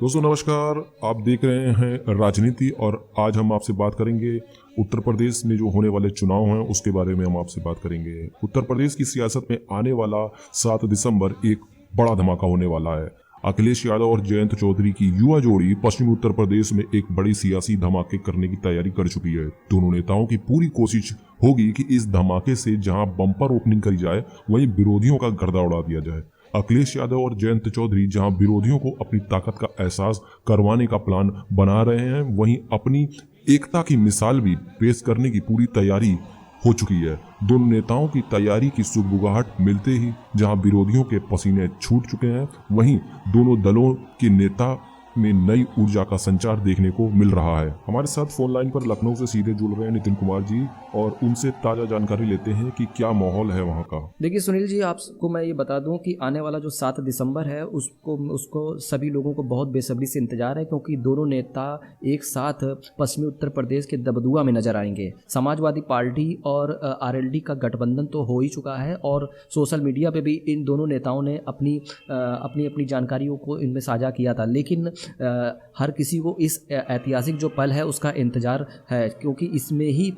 दोस्तों नमस्कार, आप देख रहे हैं राजनीति और आज हम आपसे बात करेंगे उत्तर प्रदेश में जो होने वाले चुनाव हैं उसके बारे में हम आपसे बात करेंगे। उत्तर प्रदेश की सियासत में आने वाला 7 दिसंबर एक बड़ा धमाका होने वाला है। अखिलेश यादव और जयंत चौधरी की युवा जोड़ी पश्चिमी उत्तर प्रदेश में एक बड़ी सियासी धमाके करने की तैयारी कर चुकी है। दोनों नेताओं की पूरी कोशिश होगी कि इस धमाके से जहां बम्पर ओपनिंग करी जाए वहीं विरोधियों का गर्दा उड़ा दिया जाए। अखिलेश यादव और जयंत चौधरी जहां विरोधियों को अपनी ताकत का एहसास करवाने का प्लान बना रहे हैं, वहीं अपनी एकता की मिसाल भी पेश करने की पूरी तैयारी हो चुकी है। दोनों नेताओं की तैयारी की सुगबुगाहट मिलते ही जहां विरोधियों के पसीने छूट चुके हैं, वहीं दोनों दलों के नेता में नई ऊर्जा का संचार देखने को मिल रहा है। हमारे साथ फोन लाइन पर लखनऊ से सीधे जुड़ रहे हैं नितिन कुमार जी और उनसे ताजा जानकारी लेते हैं कि क्या माहौल है वहाँ का। देखिए सुनील जी, आपको मैं ये बता दूं कि आने वाला जो 7 दिसंबर है उसको सभी लोगों को बहुत बेसब्री से इंतजार है, क्योंकि दोनों नेता एक साथ पश्चिमी उत्तर प्रदेश के दबदुआ में नजर आएंगे। समाजवादी पार्टी और आरएलडी का गठबंधन तो हो ही चुका है और सोशल मीडिया पे भी इन दोनों नेताओं ने अपनी जानकारियों को इनमें साझा किया था, लेकिन हर किसी को इस ऐतिहासिक जो पल है उसका इंतजार है, क्योंकि इसमें ही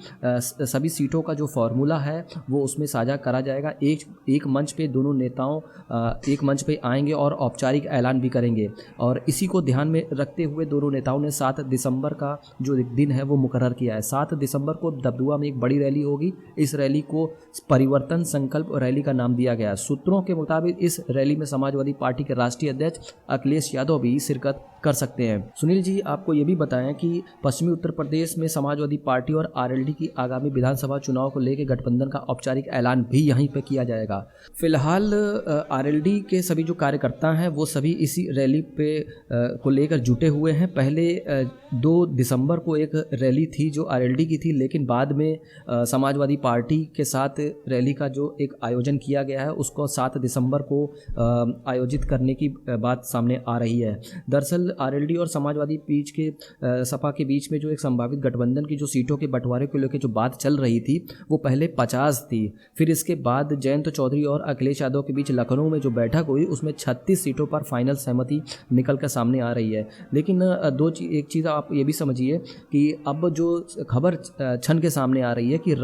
सभी सीटों का जो फॉर्मूला है वो उसमें साझा करा जाएगा। एक मंच पे दोनों नेताओं एक मंच पे आएंगे और औपचारिक ऐलान भी करेंगे और इसी को ध्यान में रखते हुए दोनों नेताओं ने 7 दिसंबर का जो दिन है वो मुकर्रर किया है। 7 दिसंबर को दबदुआ में एक बड़ी रैली होगी। इस रैली को परिवर्तन संकल्प रैली का नाम दिया गया। सूत्रों के मुताबिक इस रैली में समाजवादी पार्टी के राष्ट्रीय अध्यक्ष अखिलेश यादव भी शिरकत कर सकते हैं। सुनील जी, आपको ये भी बताएं कि पश्चिमी उत्तर प्रदेश में समाजवादी पार्टी और आरएलडी की आगामी विधानसभा चुनाव को लेकर गठबंधन का औपचारिक ऐलान भी यहीं पे किया जाएगा। फिलहाल आरएलडी के सभी जो कार्यकर्ता हैं वो सभी इसी रैली पे को लेकर जुटे हुए हैं। पहले 2 दिसंबर को एक रैली थी जो आरएलडी की थी, लेकिन बाद में समाजवादी पार्टी के साथ रैली का जो एक आयोजन किया गया है उसको 7 दिसंबर को आयोजित करने की बात सामने आ रही है। दरअसल आरएलडी और समाजवादी सपा के बीच में जो एक संभावित गठबंधन की जो सीटों के बंटवारे को लेकर जो बात चल रही थी वो पहले 50 थी। फिर इसके बाद जयंत चौधरी और अखिलेश यादव के बीच लखनऊ में जो बैठक हुई उसमें 36 सीटों पर फाइनल सहमति निकल कर सामने आ रही है। लेकिन एक चीज़ आप ये भी समझिए कि अब जो खबर छन के सामने आ रही है कि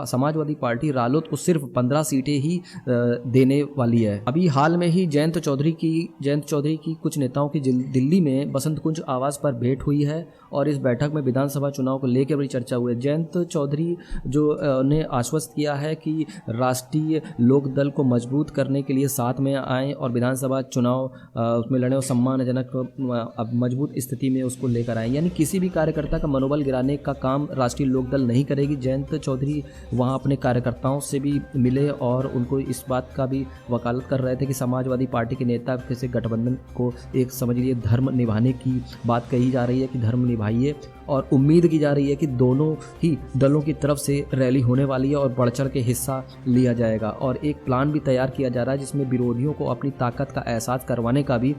समाजवादी पार्टी रालोद को सिर्फ 15 सीटें ही देने वाली है। अभी हाल में ही जयंत चौधरी की कुछ नेताओं की दिल्ली में बसंत कुंज आवास पर भेंट हुई है और इस बैठक में विधानसभा चुनाव को लेकर बड़ी चर्चा हुई है। जयंत चौधरी जो ने आश्वस्त किया है कि राष्ट्रीय लोक दल को मजबूत करने के लिए साथ में आएँ और विधानसभा चुनाव उसमें लड़े और सम्मानजनक मजबूत स्थिति में उसको लेकर आएँ। यानी किसी भी कार्यकर्ता का मनोबल गिराने का काम राष्ट्रीय लोक दल नहीं करेगी। जयंत चौधरी वहाँ अपने कार्यकर्ताओं से भी मिले और उनको इस बात का भी वकालत कर रहे थे कि समाजवादी पार्टी के नेता से गठबंधन को एक समझ लीजिए धर्म निभाने की बात कही जा रही है कि धर्म निभाइए, और उम्मीद की जा रही है कि दोनों ही दलों की तरफ से रैली होने वाली है और बढ़ चढ़ के हिस्सा लिया जाएगा और एक प्लान भी तैयार किया जा रहा है जिसमें विरोधियों को अपनी ताकत का एहसास करवाने का भी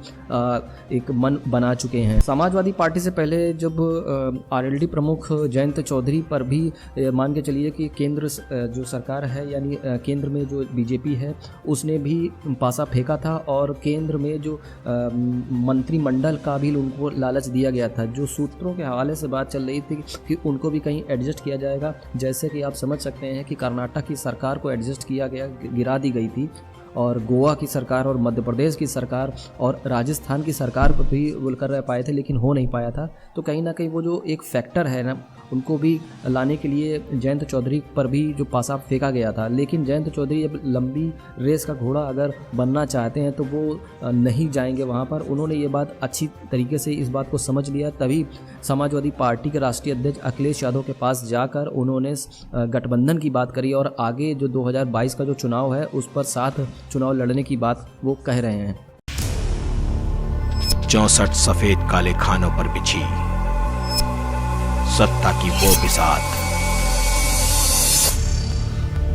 एक मन बना चुके हैं। समाजवादी पार्टी से पहले जब आरएलडी प्रमुख जयंत चौधरी पर भी मान के चलिए कि केंद्र जो सरकार है यानी केंद्र में जो बीजेपी है उसने भी पासा फेंका था और केंद्र में जो मंत्रिमंडल का भी उनको लालच दिया गया था। जो सूत्रों के हवाले से बात चल रही थी कि उनको भी कहीं एडजस्ट किया जाएगा, जैसे कि आप समझ सकते हैं कि कर्नाटक की सरकार को एडजस्ट किया गया, गिरा दी गई थी और गोवा की सरकार और मध्य प्रदेश की सरकार और राजस्थान की सरकार पर भी वो कर रह पाए थे, लेकिन हो नहीं पाया था। तो कहीं ना कहीं वो जो एक फैक्टर है ना उनको भी लाने के लिए जयंत चौधरी पर भी जो पासा फेंका गया था। लेकिन जयंत चौधरी अब लंबी रेस का घोड़ा अगर बनना चाहते हैं तो वो नहीं जाएंगे वहाँ पर। उन्होंने ये बात अच्छी तरीके से इस बात को समझ लिया, तभी समाजवादी पार्टी के राष्ट्रीय अध्यक्ष अखिलेश यादव के पास जाकर उन्होंने गठबंधन की बात करी और आगे जो 2022 का जो चुनाव है उस पर साथ चुनाव लड़ने की बात वो कह रहे हैं। 64 सफेद काले खानों पर बिछी सत्ता की वो बिसात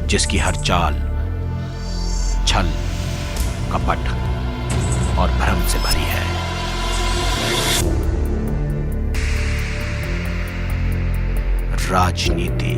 जिसकी हर चाल छल कपट और भ्रम से भरी है। राजनीति।